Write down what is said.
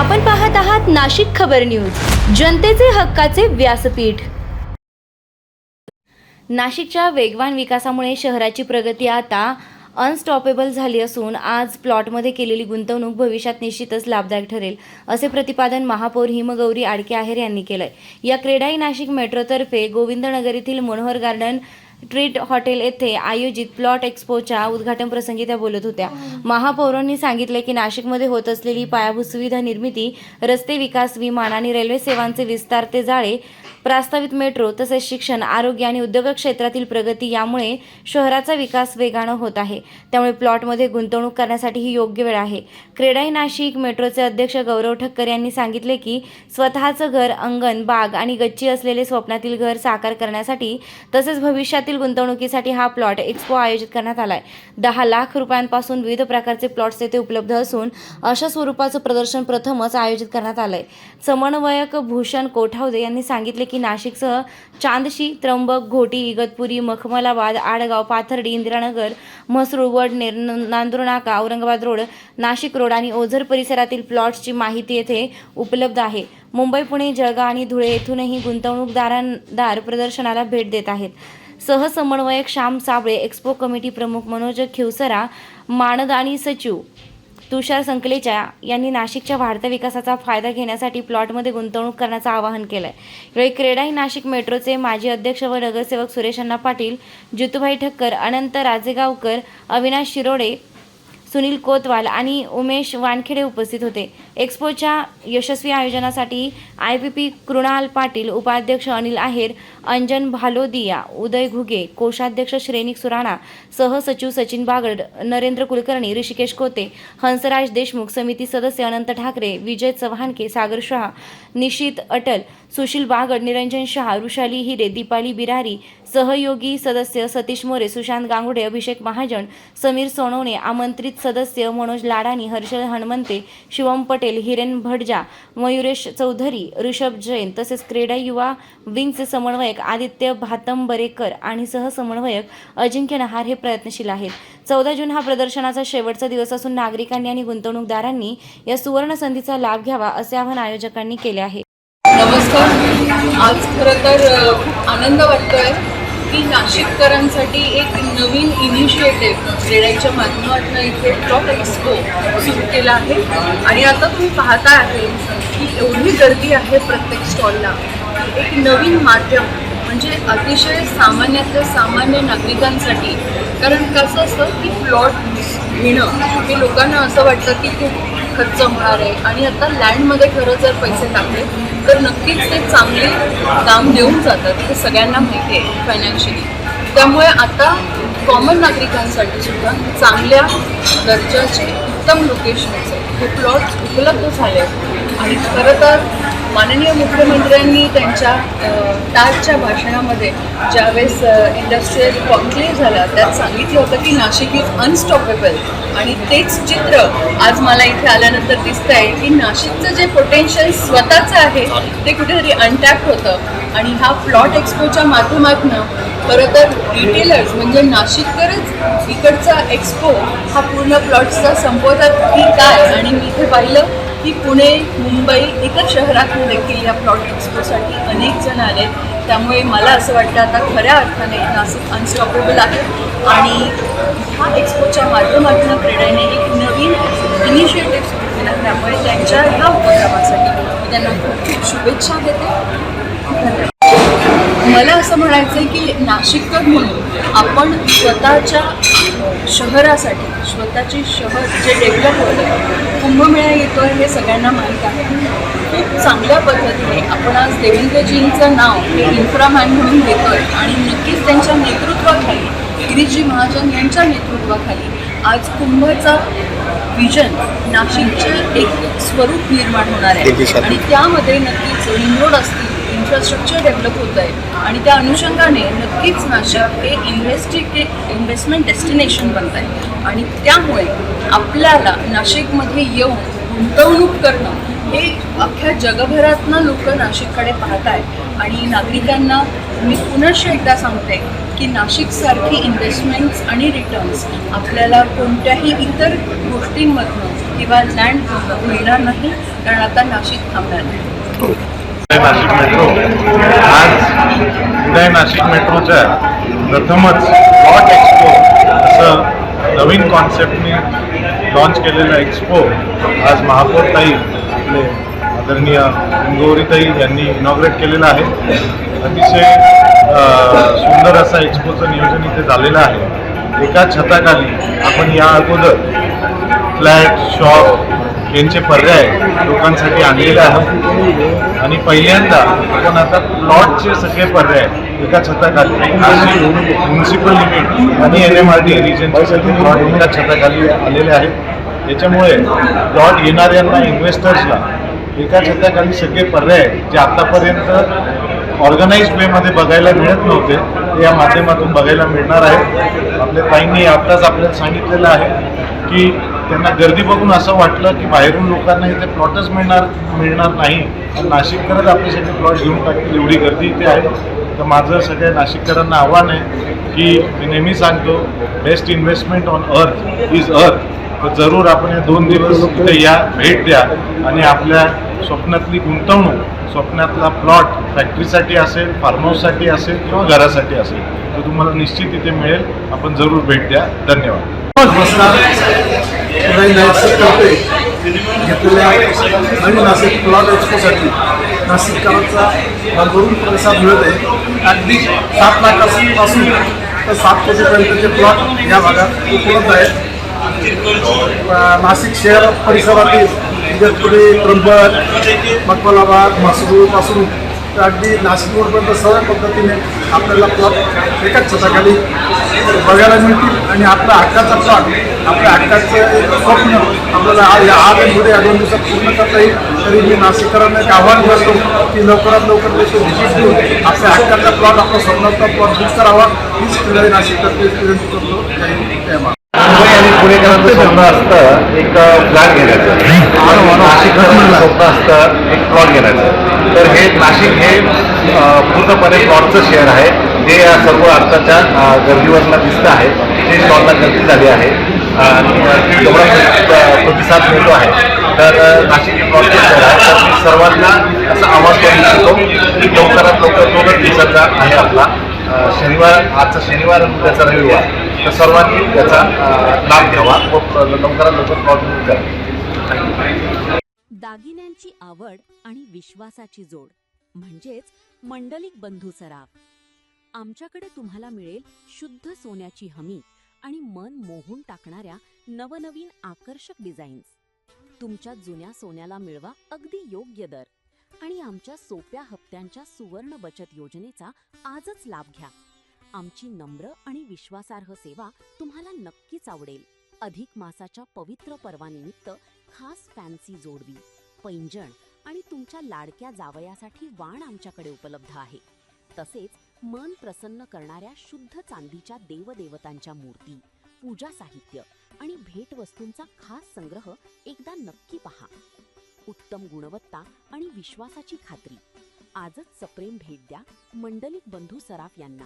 आपण पाहत आहात नाशिक खबर न्यूज, जनतेचे हक्काचे व्यासपीठ। नाशिकच्या वेगवान विकासामुळे शहराची प्रगती आता अनस्टॉपेबल झाली असून आज प्लॉटमध्ये केलेली गुंतवणूक भविष्यात निश्चितच लाभदायक ठरेल, असे प्रतिपादन महापौर हिमगौरी आडके आहेर यांनी केलंय। या क्रेडाई नाशिक मेट्रोतर्फे गोविंदनगर येथील मनोहर गार्डन ट्रीट हॉटेल येथे आयोजित प्लॉट एक्सपोच्या उद्घाटन प्रसंगी त्या बोलत होत्या। महापौरांनी सांगितले की नाशिकमध्ये होत असलेली पायाभूत सुविधा निर्मिती, रस्ते विकास, विमान आणि रेल्वे सेवांचे विस्तार ते जाळे, प्रस्तावित मेट्रो तसेच शिक्षण, आरोग्य आणि उद्योग क्षेत्रातील प्रगती यामुळे शहराचा विकास वेगाने होत आहे। त्यामुळे प्लॉटमध्ये गुंतवणूक करण्यासाठी ही योग्य वेळ आहे। क्रेडाई नाशिक मेट्रोचे अध्यक्ष गौरव ठक्कर यांनी सांगितले की स्वतःचं घर, अंगण, बाग आणि गच्ची असलेले स्वप्नातील घर साकार करण्यासाठी तसेच भविष्यातील गुंतवणुकीसाठी हा प्लॉट एक्सपो आयोजित करण्यात आलाय। 10 लाख रुपयांपासून विविध प्रकारचे प्लॉट्स येथे उपलब्ध असून अशा स्वरूपाचं प्रदर्शन प्रथमच आयोजित करण्यात आलंय। समन्वयक भूषण कोठावदे यांनी सांगितले की नाशिकसह चांदशी, त्र्यंबक, घोटी, इगतपुरी, मखमलाबाद, आडगाव, पाथर्डी, इंदिरानगर, म्हसरूळ, वडनेर, नांदूरनाका, औरंगाबाद रोड, नाशिक रोड आणि ओझर परिसरातील प्लॉट्सची माहिती येथे उपलब्ध आहे। मुंबई, पुणे, जळगाव आणि धुळे येथूनही गुंतवणूकदार प्रदर्शनाला भेट देत आहेत। सहसमन्वयक श्याम साबळे, एक्सपो कमिटी प्रमुख मनोज खिवसरा, मानद आणि सचिव तुषार संकलेचा यांनी नाशिकच्या वाढत्या विकासाचा फायदा घेण्यासाठी प्लॉटमध्ये गुंतवणूक करण्याचं आवाहन केलंय। यावेळी क्रेडाई नाशिक मेट्रोचे माजी अध्यक्ष व नगरसेवक सुरेश अण्णा पाटील, जितूभाई ठक्कर, अनंत राजेगावकर, अविनाश शिरोडे, सुनील कोतवाल आणि उमेश वानखेडे उपस्थित होते। एक्सपोच्या यशस्वी आयोजनासाठी IPP कृणाल पाटील, उपाध्यक्ष अनिल आहेर, अंजन भालोदिया, उदय घुगे, कोषाध्यक्ष श्रेनिक सुराणा, सहसचिव सचिन बागड, नरेंद्र कुलकर्णी, ऋषिकेश कोते, हंसराज देशमुख, समिती सदस्य अनंत ठाकरे, विजय चव्हाणके, सागर शहा, निशित अटल, सुशील बागड, निरंजन शहा, वृषाली हिरे, दीपाली बिरारी, सहयोगी सदस्य सतीश मोरे, सुशांत गांगुडे, अभिषेक महाजन, समीर सोनवणे, आमंत्रित सदस्य मनोज लाडानी, हर्षल हनुमंते, शिवम पटेल, हिरेन भटजा, मयुरेश चौधरी, ऋषभ जैन तसेच क्रेडाई युवा विंगचे समन्वयक आदित्य भातंबरेकर आणि सहसमन्वयक अजिंक्य नहार हे प्रयत्नशील आहेत। 14 जून हा प्रदर्शनाचा शेवटचा दिवस असून नागरिकांनी आणि गुंतवणूकदारांनी या सुवर्ण संधीचा लाभ घ्यावा असे आवाहन आयोजकांनी केले आहे। नमस्कार। आज खरं तर खूप आनंद वाटतोय की नाशिककरांसाठी एक नवीन इनिशिएटिव्ह क्रेडाईच्या माध्यमातून इथे प्लॉट एक्सपो सुरू केला आहे आणि आता तुम्ही पाहता आहे की एवढी गर्दी आहे प्रत्येक स्टॉलला। एक नवीन माध्यम म्हणजे अतिशय सामान्यातल्या सामान्य नागरिकांसाठी, कारण कसं असतं की प्लॉट घेणं हे लोकांना असं वाटतं की खूप खर्च होणार आहे आणि आता लँडमध्ये खरं जर पैसे टाकले तर नक्कीच ते चांगले दाम देऊन जातात, हे सगळ्यांना माहिती आहे फायनान्शियली। त्यामुळे आता कॉमन नागरिकांसाठी सुद्धा चांगल्या दर्जाचे उत्तम लोकेशनचे हे प्लॉट उपलब्ध झाले आणि खरं तर माननीय मुख्यमंत्र्यांनी त्यांच्या ताजच्या भाषणामध्ये ज्यावेळेस इंडस्ट्रियल कॉन्क्लेव्ह झाला त्यात सांगितलं होतं की नाशिक इज अनस्टॉपेबल आणि तेच चित्र आज मला इथे आल्यानंतर दिसतं आहे की नाशिकचं जे पोटेन्शियल स्वतःचं आहे ते कुठेतरी अनटॅप होतं आणि हा प्लॉट एक्सपोच्या माध्यमातून खरं तर रिटेलर्स म्हणजे नाशिककरच इकडचा एक्सपो हा पूर्ण प्लॉट्सचा संपवतात की काय। आणि मी इथे पाहिलं की पुणे, मुंबई, इतर शहरातून देखील या प्लॉट एक्सपोसाठी अनेक जण आले। त्यामुळे मला असं वाटतं आता खऱ्या अर्थाने नाशिक अनस्टॉपेबल आहे आणि ह्या एक्सपोच्या माध्यमातून क्रेडाईने एक नवीन इनिशिएटिव्ह सुरू केला। त्यामुळे त्यांच्या ह्या उपक्रमासाठी मी त्यांना खूप खूप शुभेच्छा देते। मला असं म्हणायचं आहे की नाशिककर म्हणून आपण स्वतःच्या शहरासाठी स्वतःचे शहर जे डेव्हलप होतं, कुंभमेळा येतो आहे हे सगळ्यांना माहीत आहे। खूप चांगल्या पद्धतीने आपण आज देवेंद्रजींचं नाव हे इन्फ्रामॅन म्हणून घेतोय आणि नक्कीच त्यांच्या नेतृत्वाखाली, गिरीशजी महाजन यांच्या नेतृत्वाखाली आज कुंभचा विजन नाशिकचे एक स्वरूप निर्माण होणार आहे आणि त्यामध्ये नक्कीच रिंग रोड असतील, इन्फ्रास्ट्रक्चर डेव्हलप होत आहे आणि त्या अनुषंगाने नक्कीच नाशिक हे इन्व्हेस्टमेंट डेस्टिनेशन बनत आहे आणि त्यामुळे आपल्याला नाशिकमध्ये येऊन गुंतवणूक करणं हे अख्ख्या जगभरातनं लोक नाशिककडे पाहत आहेत आणि नागरिकांना मी पुनश्च एकदा सांगते की नाशिकसारखी इन्व्हेस्टमेंट्स आणि रिटर्न्स आपल्याला कोणत्याही इतर गोष्टींमधनं किंवा लँड मिळणार नाही, कारण आता नाशिक थांबणार नाही. नाशिक मेट्रो आज उदय नाशिक मेट्रोच्या प्रथमच प्लॉट एक्सपो असं नवीन कॉन्सेप्टने लॉन्च केलेला एक्सपो आज महापौर ताई आपले आदरणीय गौरीताई यांनी इनॉग्रेट केलेला आहे. अतिशय सुंदर असा एक्सपोचं नियोजन इथे झालेलं आहे. एका छताखाली आपण या अगोदर फ्लॅट शॉप यांचे पर्याय लोकांसाठी आणलेले आहेत आणि पहिल्यांदा आपण आता प्लॉटचे सगळे पर्याय एका छताखाली म्युन्सिपल लिमिट आणि NMRD रिजनचे सगळे प्लॉट एका छताखाली आलेले आहेत. याच्यामुळे प्लॉट येणाऱ्यांना इन्व्हेस्टर्सला एका छताखाली सगळे पर्याय जे आतापर्यंत ऑर्गनाइज्ड वेमध्ये बघायला मिळत नव्हते ते या माध्यमातून बघायला मिळणार आहे. आपल्या ताईंनी आत्ताच आपल्याला सांगितलेलं आहे की त्यांना गर्दी बघून असं वाटलं की बाहेरून लोकांना इथे प्लॉटच मिळणार नाही, नाशिककरच आपल्यासाठी प्लॉट घेऊन टाकतील एवढी गर्दी इथे आहे. तर माझं सगळ्या नाशिककरांना आव्हान आहे की मी नेहमी सांगतो best investment on earth is earth. तर जरूर आपण हे 2 दिवस इथे या, भेट द्या आणि आपल्या स्वप्नातली गुंतवणूक, स्वप्नातला प्लॉट फॅक्टरीसाठी असेल, फार्म हाऊससाठी असेल किंवा घरासाठी असेल तर तुम्हाला निश्चित इथे मिळेल. आपण जरूर भेट द्या. धन्यवाद. नमस्कार. घेतलेल्या नवीन नाशिक प्लॉट एक्सपोसाठी नाशिककरांचा भरभरून प्रतिसाद मिळत आहे. अगदी 7 लाखापासून तर 7 कोटीपर्यंतचे प्लॉट या भागात उपलब्ध आहेत. नाशिक शहर परिसरातील इगतपुरी, त्र्यंबक, मकबलाबाद, म्हसरूपासून तर अगदी नाशिक रोडपर्यंत सर्व पद्धतीने आपल्याला प्लॉट एकाच छताखाली बघायला मिळतील आणि आपला हक्काचा प्लॉट, आपल्या हक्काचं एक स्वप्न आपल्याला आज आणि उद्या 2 दिवसात पूर्ण करता येईल. तरी मी नाशिककरांना एक आव्हान करतो की लवकरात लवकर व्हिजिट देऊन आपल्या हक्काचा प्लॉट, आपला स्वप्नाचा प्लॉट बुक करावा. हीच पिढी नाशिकतर्फे विनंती करतो. जय हिंद. आणि पुणेकरांचं स्वप्न असतं एक फ्लॅट घेण्याचं, नाशिककरांचं स्वप्न असतं एक प्लॉट घेण्याचं. तर हे नाशिक हे पूर्णपणे प्लॉटचं शहर आहे जे या सर्व आत्ताच्या गर्दीवरला दिसतं आहे. जे स्टॉलला गर्दी झाली आहे आणि तेवढा प्रतिसाद मिळतो आहे. तर नाशिक हे प्लॉटचं शहर आहे. तर मी सर्वांना असं आवाज करू इच्छितो की लवकरात लवकर 2 दिवसाचा आहे आपला शनिवार, आजचा शनिवार आणि उद्याचा रविवार. तर सर्वांनी त्याचा लाभ घ्यावा व लवकरात लवकर प्लॉट बुक करा. दागिन्यांची आवड आणि विश्वासाची जोड म्हणजेच मंडलिक बंधू सराफ. आमच्याकडे तुम्हाला मिळेल शुद्ध सोन्याची हमी आणि मन मोहून टाकणाऱ्या नवनवीन आकर्षक डिझाईन्स. तुमच्या जुन्या सोन्याला मिळवा अगदी योग्य दर आणि आमच्या सोप्या हप्त्यांच्या सुवर्ण बचत योजनेचा आजच लाभ घ्या. आमची नम्र आणि विश्वासार्ह सेवा तुम्हाला नक्कीच आवडेल. अधिक मासाच्या पवित्र पर्वानिमित्त खास फॅन्सी जोडवी, पैंजण आणि तुमच्या लाडक्या जावयासाठी वाण आमच्याकडे उपलब्ध आहे. तसेच मन प्रसन्न करणाऱ्या शुद्ध चांदीच्या देवदेवतांच्या मूर्ती, पूजा साहित्य आणि भेटवस्तूंचा खास संग्रह एकदा नक्की पहा. उत्तम गुणवत्ता आणि विश्वासाची खात्री. आजच सप्रेम भेट द्या मंडलिक बंधू सराफ यांना.